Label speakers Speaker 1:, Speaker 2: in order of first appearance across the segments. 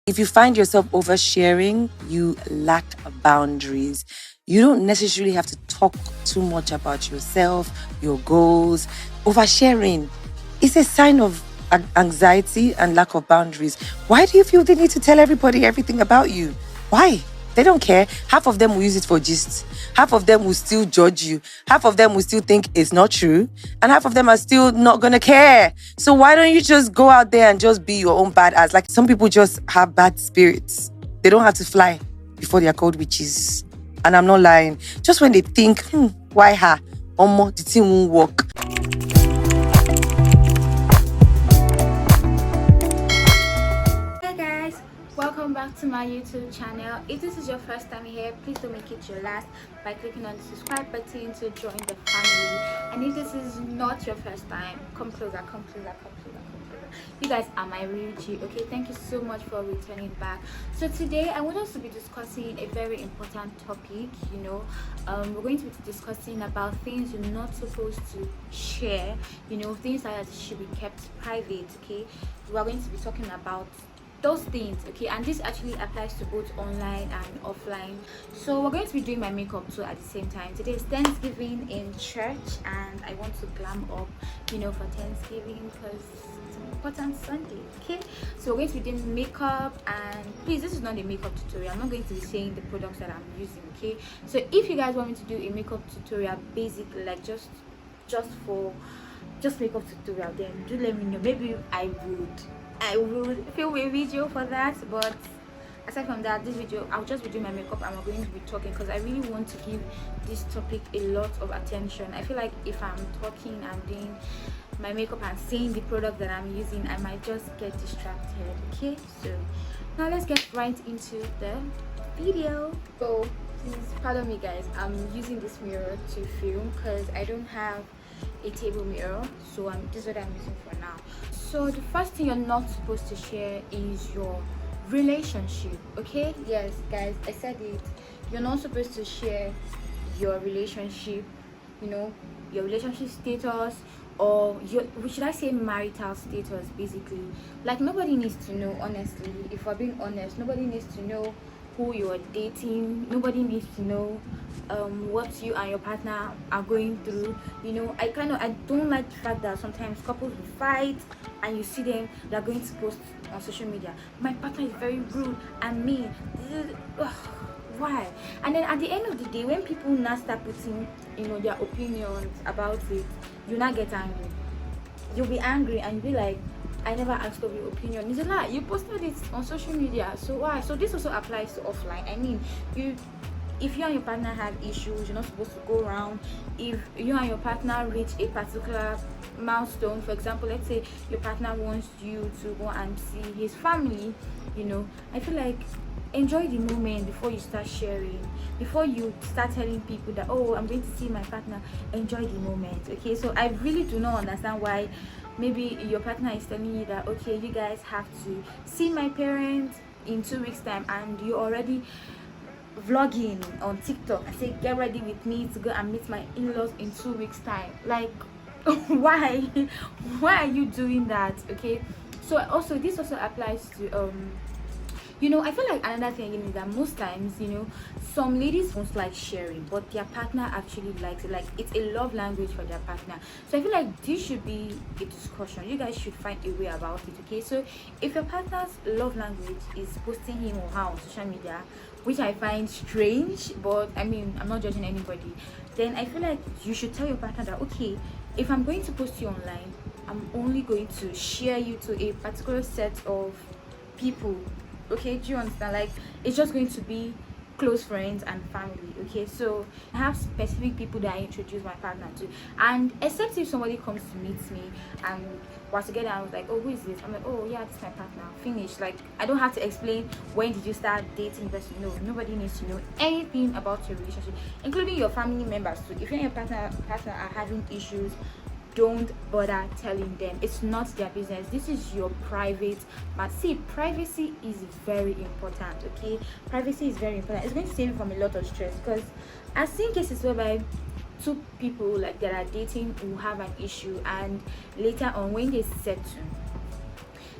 Speaker 1: If you find yourself oversharing, you lack boundaries. You don't necessarily have to talk too much about yourself, your goals. Oversharing is a sign of anxiety and lack of boundaries. Why do you feel the need to tell everybody everything about you? Why? They don't care. Half of them will use it for gist. Half of them will still judge you. Half of them will still think it's not true. And half of them are still not going to care. So why don't you just go out there and just be your own badass? Like some people just have bad spirits. They don't have to fly before they are called witches. And I'm not lying. Just when they think, why her? Omo, the thing won't work.
Speaker 2: Welcome back to my YouTube channel. If this is your first time here, please don't make it your last by clicking on the subscribe button to join the family. And if this is not your first time, come closer. You guys are my real G. Okay, thank you so much for returning back. So today I want us to be discussing a very important topic. We're going to be discussing about things you're not supposed to share, things that should be kept private. Okay, we're going to be talking about those things, okay, and this actually applies to both online and offline. So we're going to be doing my makeup too at the same time. Today is Thanksgiving in church and I want to glam up for Thanksgiving because it's an important Sunday. Okay, so we're going to be doing makeup, and please, this is not a makeup tutorial. I'm not going to be saying the products that I'm using. Okay, so if you guys want me to do a makeup tutorial, basically like just makeup tutorial, then do let me know. Maybe I would film a video for that, but aside from that, this video I'll just be doing my makeup and we're going to be talking because I really want to give this topic a lot of attention. I feel like if I'm talking and doing my makeup and saying the product that I'm using, I might just get distracted. Okay, so now let's get right into the video. So please pardon me guys, I'm using this mirror to film because I don't have a table mirror, so this is what I'm using for now. So the first thing you're not supposed to share is your relationship. Okay, yes guys, I said it. You're not supposed to share your relationship, your relationship status, or should I say marital status. Basically, like nobody needs to know. Honestly, if we're being honest, nobody needs to know who you're dating. Nobody needs to know what you and your partner are going through. I don't like the fact that sometimes couples will fight and you see them, they're going to post on social media, my partner is very rude and mean. Why? And then at the end of the day, when people now start putting their opinions about it, you now get angry. You'll be angry and you'll be like, I never asked of your opinion. It's a lie. You posted it on social media, so why? So this also applies to offline. I mean, if you and your partner have issues, you're not supposed to go around. If you and your partner reach a particular milestone, for example, let's say your partner wants you to go and see his family, I feel like enjoy the moment before you start sharing, before you start telling people that, oh, I'm going to see my partner. Enjoy the moment. Okay, so I really do not understand why maybe your partner is telling you that, okay, you guys have to see my parents in 2 weeks time, and you already vlogging on TikTok. I say, get ready with me to go and meet my in-laws in 2 weeks time. Like, why are you doing that? Okay, so also this also applies to I feel like another thing is that most times, some ladies don't like sharing, but their partner actually likes it. Like, it's a love language for their partner. So I feel like this should be a discussion. You guys should find a way about it. Okay, so if your partner's love language is posting him or her on social media, which I find strange, but I mean, I'm not judging anybody, then I feel like you should tell your partner that, okay, if I'm going to post you online, I'm only going to share you to a particular set of people. Okay, do you understand? Like, it's just going to be close friends and family. Okay, so I have specific people that I introduce my partner to, and except if somebody comes to meet me and we're together, I was like, oh, who is this? I'm like, oh yeah, this is my partner. Finish. Like, I don't have to explain when did you start dating person. No, nobody needs to know anything about your relationship, including your family members too. If you and your partner are having issues, don't bother telling them. It's not their business. This is your private. But see, privacy is very important. Okay, privacy is very important. It's going to save you from a lot of stress, because I've seen cases whereby two people like that are dating who have an issue, and later on when they settle,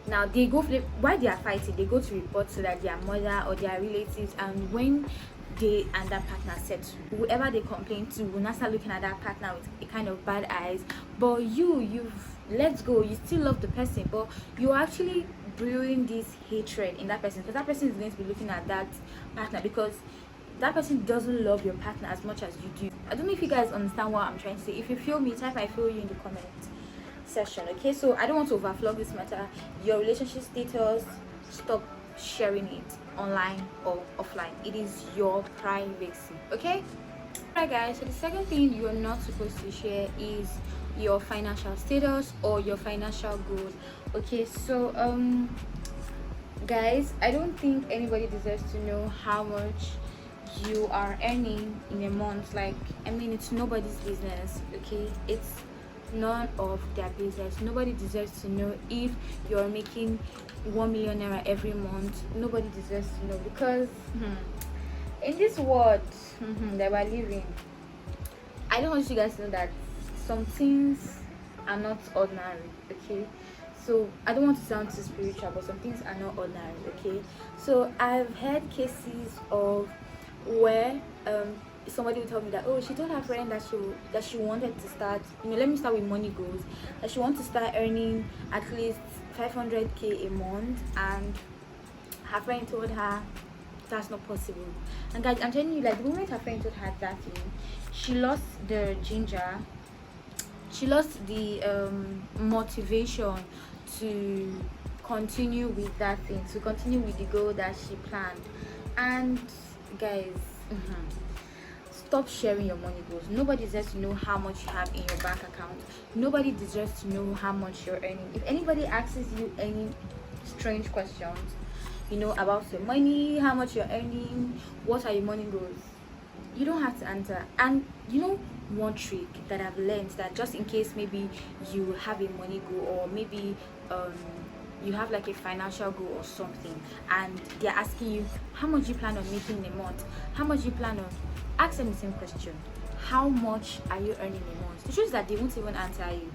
Speaker 2: Now they go while they are fighting, they go to report to like their mother or their relatives, and when they and that partner settle, whoever they complain to will not start looking at that partner with a kind of bad eyes. But you've let go, you still love the person, but you're actually brewing this hatred in that person, because that person is going to be looking at that partner, because that person doesn't love your partner as much as you do. I don't know if you guys understand what I'm trying to say. If you feel me, type I feel you in the comment section. Okay, so I don't want to overflow this matter. Your relationship status, stop sharing it online or offline. It is your privacy. Okay, alright guys, so the second thing you're not supposed to share is your financial status or your financial goals. Okay, so guys, I don't think anybody deserves to know how much you are earning in a month. Like, I mean, it's nobody's business. Okay, it's none of their business. Nobody deserves to know if you're making 1 million naira every month. Nobody deserves to know, because in this world that we're living, I don't want you guys to know that some things are not ordinary. Okay, so I don't want to sound too spiritual, but some things are not ordinary. Okay, so I've had cases of where somebody would tell me that, oh, she told her friend that she wanted to start, let me start with money goals, that she wants to start earning at least 500k a month, and her friend told her that's not possible. And guys, I'm telling you, like, the moment her friend told her that thing, she lost the ginger, she lost the motivation to continue with that thing, to continue with the goal that she planned. And guys, stop sharing your money goals. Nobody deserves to know how much you have in your bank account. Nobody deserves to know how much you're earning. If anybody asks you any strange questions, about your money, how much you're earning, what are your money goals, you don't have to answer. And one trick that I've learned, that just in case maybe you have a money goal, or maybe you have like a financial goal or something, and they're asking you how much you plan on making in a month, how much you plan on, ask them the same question: how much are you earning a month? The truth is that they won't even answer you.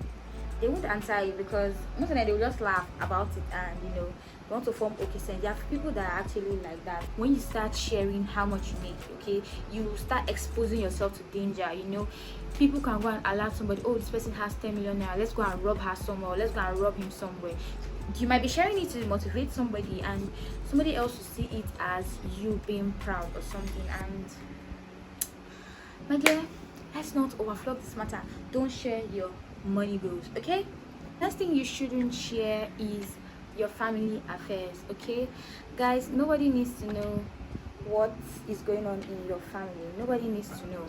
Speaker 2: They won't answer you, because most of the time they will just laugh about it, and they want to form okay sense. There are people that are actually like that. When you start sharing how much you make, okay, you start exposing yourself to danger. People can go and alert somebody, oh, this person has 10 million naira, let's go and rob her somewhere, or let's go and rob him somewhere. You might be sharing it to motivate somebody, and somebody else will see it as you being proud or something. And my dear, let's not overflow this matter. Don't share your money goals. Okay, next thing you shouldn't share is your family affairs. Okay, guys, nobody needs to know what is going on in your family. Nobody needs to know.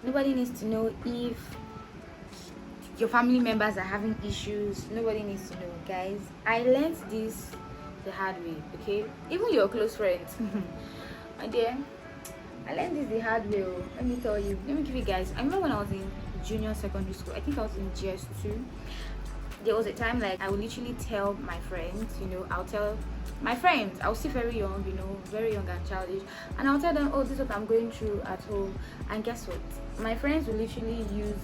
Speaker 2: Nobody needs to know if your family members are having issues. Nobody needs to know, guys. I learned this the hard way. Okay, even your close friends. My dear, I learned this the hard way. Let me tell you. Let me give you guys. I remember when I was in junior secondary school. I think I was in GS2. There was a time, like, I would literally tell my friends. I'll tell my friends. I was still very young. Very young and childish. And I'll tell them, oh, this is what I'm going through at home. And guess what? My friends will literally use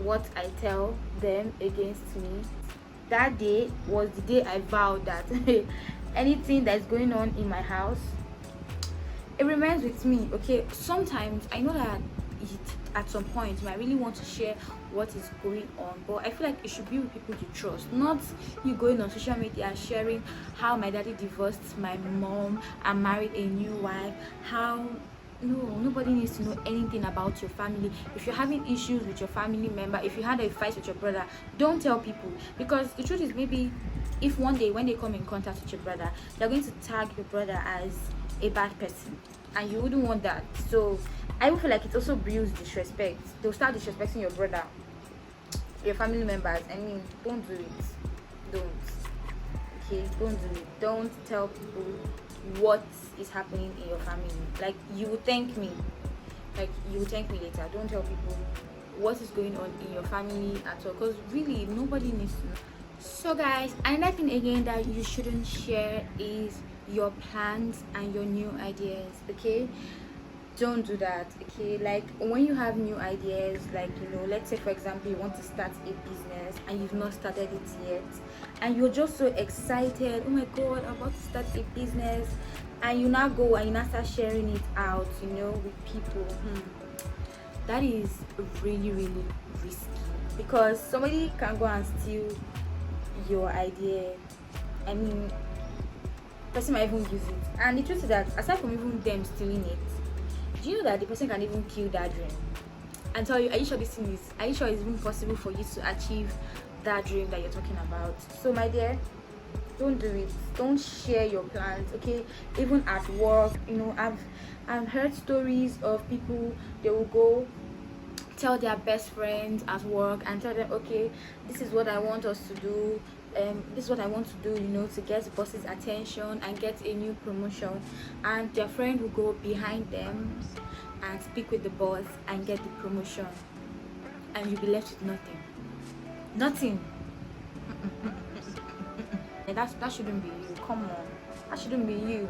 Speaker 2: what I tell them against me. That day was the day I vowed that anything that's going on in my house, it remains with me. Okay, sometimes I know that at some point you might really want to share what is going on, but I feel like it should be with people you trust, not you going on social media and sharing how my daddy divorced my mom and married a new wife. No, nobody needs to know anything about your family. If you're having issues with your family member, if you had a fight with your brother, don't tell people, because the truth is, maybe if one day when they come in contact with your brother, they're going to tag your brother as a bad person, and you wouldn't want that. So I would feel like it also breeds disrespect. They'll start disrespecting your brother, your family members. I mean, don't do it. Don't. Okay, don't do it. Don't tell people what is happening in your family. Like, you will thank me. Later. Don't tell people what is going on in your family at all, because really nobody needs to know. So guys, another thing again that you shouldn't share is your plans and your new ideas. Okay, don't do that. Okay, like when you have new ideas, like let's say for example you want to start a business and you've not started it yet, and you're just so excited, oh my god, I'm about to start a business, and you now go and you now start sharing it out with people. That is really really risky, because somebody can go and steal your idea. I mean, person might even use it, and the truth is that aside from even them stealing it, do you know that the person can even kill that dream and tell you, are you sure it's even possible for you to achieve that dream that you're talking about? So my dear, don't do it. Don't share your plans, okay? Even at work, I've heard stories of people, they will go tell their best friends at work and tell them, okay, this is what I want us to do, this is what I want to do, to get the boss's attention and get a new promotion. And their friend will go behind them and speak with the boss and get the promotion, and you'll be left with nothing. And that shouldn't be you. Come on, that shouldn't be you.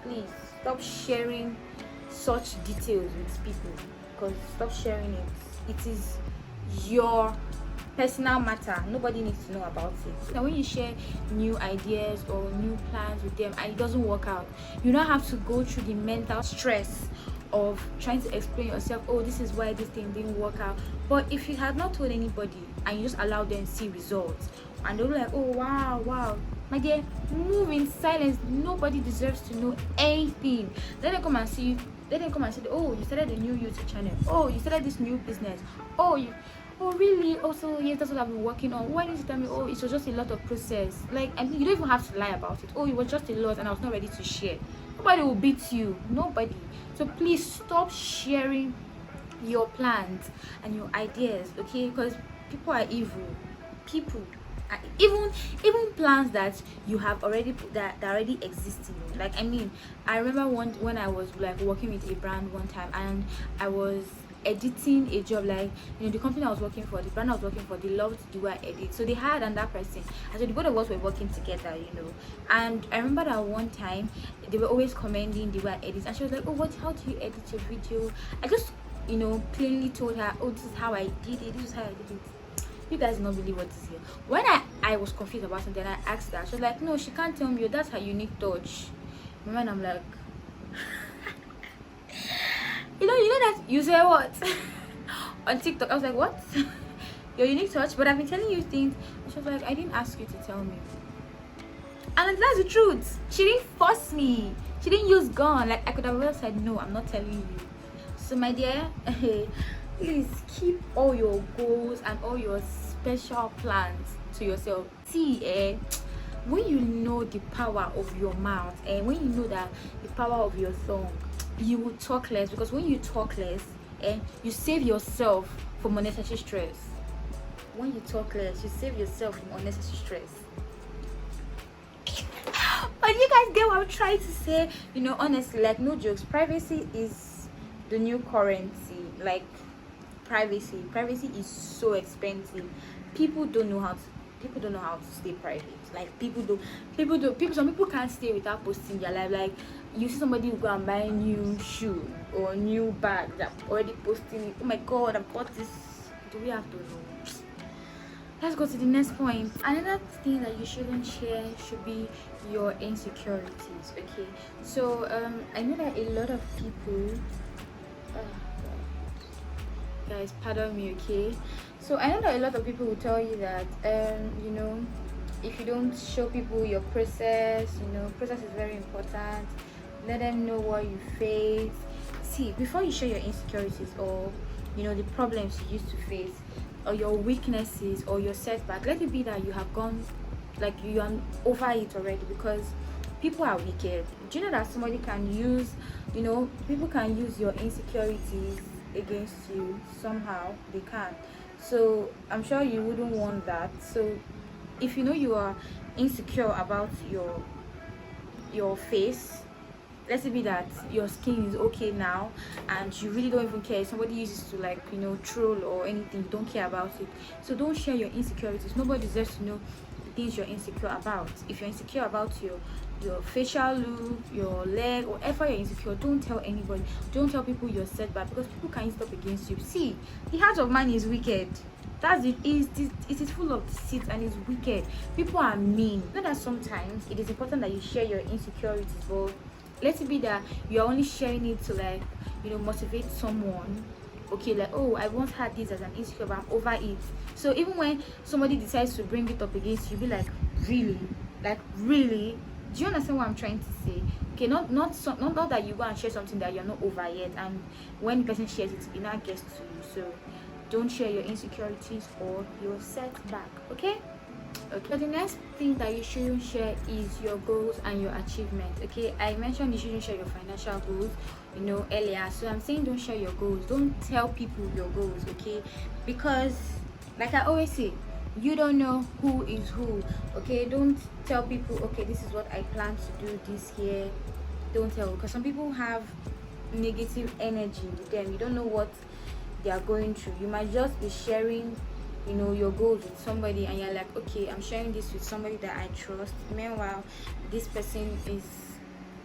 Speaker 2: Please stop sharing such details with people, because stop sharing it. It is your personal matter. Nobody needs to know about it. Now when you share new ideas or new plans with them and it doesn't work out, you don't have to go through the mental stress of trying to explain yourself, oh, this is why this thing didn't work out. But if you had not told anybody and you just allow them to see results, and they'll be like, oh wow, my dear, move in silence. Nobody deserves to know anything. Let them come and see you. Let them come and say, oh, you started a new YouTube channel, oh, you started this new business, oh really? Also, yes, that's what I've been working on. Why didn't you tell me? Oh, it was just a lot of process. Like, I mean, you don't even have to lie about it. Oh, it was just a lot and I was not ready to share. Nobody will beat you. Nobody. So please stop sharing your plans and your ideas, okay? Because people are evil. People are even plans that you have already that already exist in you. Like, I mean, I remember when I was like working with a brand one time, and I was editing a job, like the company I was working for, the brand I was working for, they loved the way I edit, so they hired another person, and so the both of us were working together, and I remember that one time they were always commending the way I edit, and she was like, oh, how do you edit your video? I just plainly told her, oh, this is how I did it, this is how I did it. You guys not believe what is here. When I was confused about something, I asked her, she was like, no, she can't tell me, that's her unique touch. My mind, I'm like, you know that you say what on TikTok. I was like, what? Your unique touch, but I've been telling you things. And she was like, I didn't ask you to tell me. And that's the truth. She didn't force me. She didn't use gun. Like, I could have well said, no, I'm not telling you. So my dear, please keep all your goals and all your special plans to yourself. See, when you know the power of your mouth, and when you know that the power of your tongue, you will talk less, because when you talk less, you save yourself from unnecessary stress. When you talk less, you save yourself from unnecessary stress. But you guys get what I'm trying to say? Honestly, like, no jokes, privacy is the new currency. Like, privacy is so expensive. People don't know how to stay private. Like, some people can't stay without posting their life. Like, you see somebody who go and buy a new shoe or a new bag, they're already posting it. Oh my god, I've got this. Do we have to know? Let's go to the next point. Another thing that you shouldn't share should be your insecurities. Okay, so I know that a lot of people, guys, pardon me, okay? So I know that a lot of people will tell you that if you don't show people your process, process is very important. Let them know what you face. See, before you share your insecurities or the problems you used to face, or your weaknesses or your setback, let it be that you have gone, like, you are over it already, because people are wicked. Do you know that somebody can use people can use your insecurities against you somehow? They can. So I'm sure you wouldn't want that. So if you are insecure about your face, let it be that your skin is okay now and you really don't even care. Somebody uses to, like, troll or anything, you don't care about it. So don't share your insecurities. Nobody deserves to know the things you're insecure about. If you're insecure about your your facial look, your leg, whatever you're insecure, don't tell anybody. Don't tell people you're setback, because people can use it up against you. See, the heart of man is wicked. That's it. It is full of deceit and it's wicked. People are mean. You know that sometimes it is important that you share your insecurities, but let it be that you're only sharing it to, like, motivate someone. Okay, like, oh, I once had this as an insecure, but I'm over it. So even when somebody decides to bring it up against you, be like, really? Like, really? Do you understand what I'm trying to say? Okay, not that you go and share something that you're not over yet, and when the person shares it now gets to you. So don't share your insecurities or your setback. Okay. So the next thing that you shouldn't share is your goals and your achievements. Okay, I mentioned you shouldn't share your financial goals earlier, so I'm saying don't share your goals. Don't tell people your goals, okay? Because, like I always say, you don't know who is who. Okay, don't tell people, okay, this is what I plan to do this year. Don't tell, because some people have negative energy with them. You don't know what they are going through. You might just be sharing your goals with somebody, and you're like, okay, I'm sharing this with somebody that I trust. Meanwhile, this person is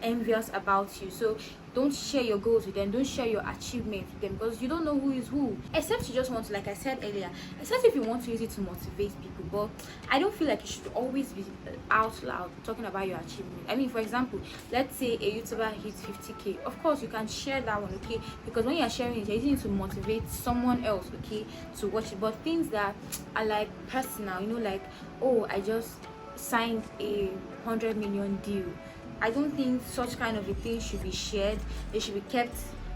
Speaker 2: envious about you. So don't share your goals with them. Don't share your achievements with them, because you don't know who is who. Except you just want to, like I said earlier, except if you want to use it to motivate people. But I don't feel like you should always be out loud talking about your achievement. I mean, for example, let's say a YouTuber hits 50k. Of course, you can share that one, okay? Because when you're sharing it, you're using it to motivate someone else, okay, to watch it. But things that are like personal, like, oh, I just signed a 100 million deal. I don't think such kind of a thing should be shared. It should be kept,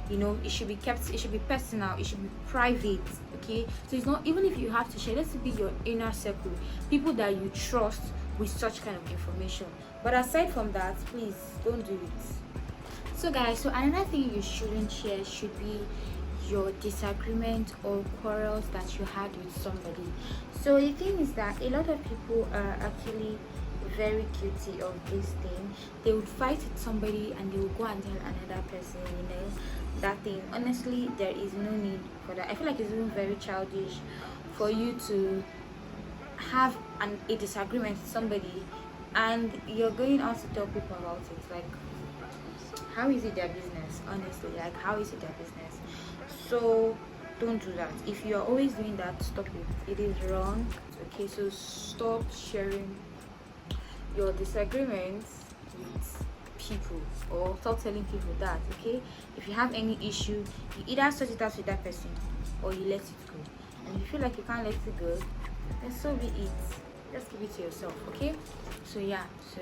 Speaker 2: it should be personal, it should be private, okay? So it's not, even if you have to share, let's be your inner circle, people that you trust with such kind of information. But aside from that, please don't do it. So guys, so another thing you shouldn't share should be your disagreement or quarrels that you had with somebody. So the thing is that a lot of people are actually very guilty of this thing. They would fight with somebody and they would go and tell another person, that thing. Honestly, there is no need for that. I feel like it's even very childish for you to have a disagreement with somebody and you're going out to tell people about it. Like, how is it their business? Honestly, like, how is it their business? So don't do that. If you're always doing that, stop it. It is wrong. Okay, so stop sharing your disagreements with people, or stop telling people that, okay? If you have any issue, you either sort it out with that person or you let it go. And if you feel like you can't let it go, then so be it. Just keep it to yourself, okay? So yeah, so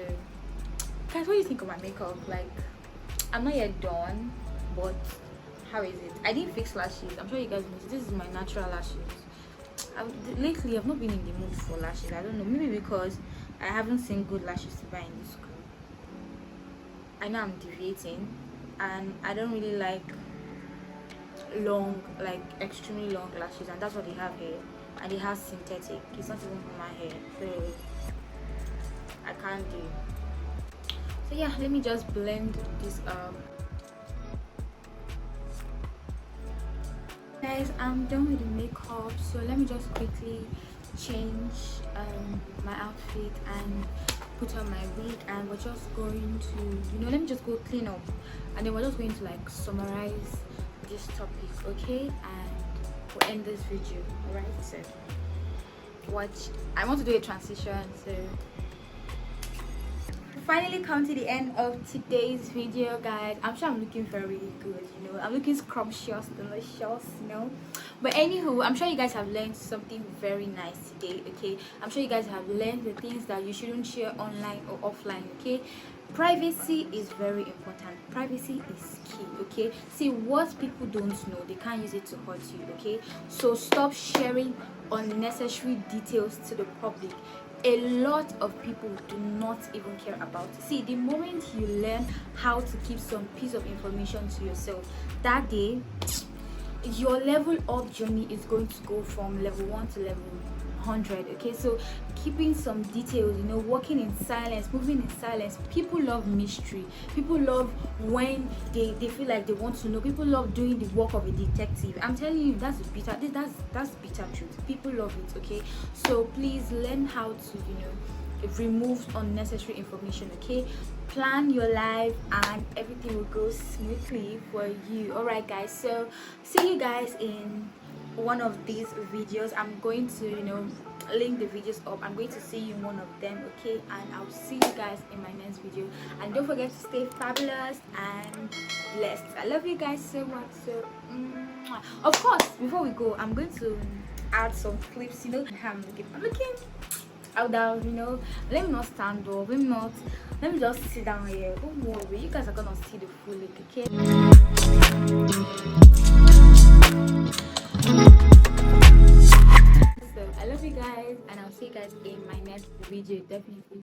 Speaker 2: guys, what do you think of my makeup? Like, I'm not yet done, but how is it? I didn't fix lashes. I'm sure you guys know this is my natural lashes. Lately I've not been in the mood for lashes. I don't know, maybe because I haven't seen good lashes to buy in this school. I know I'm deviating, and I don't really like long, like extremely long lashes, and that's what they have here. And they have synthetic. It's not even for my hair, so I can't do. So yeah, let me just blend this up. Guys, I'm done with the makeup, so let me just quickly change my outfit and put on my wig, and we're just going to, let me just go clean up, and then we're just going to like summarize this topic, okay? And we'll end this video. All right, so watch. I want to do a transition, so finally come to the end of today's video, guys. I'm sure I'm looking very good, I'm looking scrumptious, delicious, but anywho, I'm sure you guys have learned something very nice today, okay? I'm sure you guys have learned the things that you shouldn't share online or offline, okay? Privacy is very important. Privacy is key, okay? See, what people don't know, they can't use it to hurt you, okay? So stop sharing unnecessary details to the public. A lot of people do not even care about it. See, the moment you learn how to keep some piece of information to yourself, that day your level up journey is going to go from level 1 to level 100, okay? So keeping some details, working in silence, moving in silence. People love mystery. People love when they feel like they want to know. People love doing the work of a detective. I'm telling you, that's bitter truth. People love it, okay? So please learn how to remove unnecessary information, okay? plan your life and everything will go smoothly for you. All right guys, so see you guys in one of these videos. I'm going to link the videos up. I'm going to see you in one of them, okay? And I'll see you guys in my next video. And don't forget to stay fabulous and blessed. I love you guys so much. So of course, before we go, I'm going to add some clips. I'm looking out down, let me not stand up, let me just sit down here. Don't worry, you guys are gonna see the full look, okay? So I love you guys, and I'll see you guys in my next video, definitely.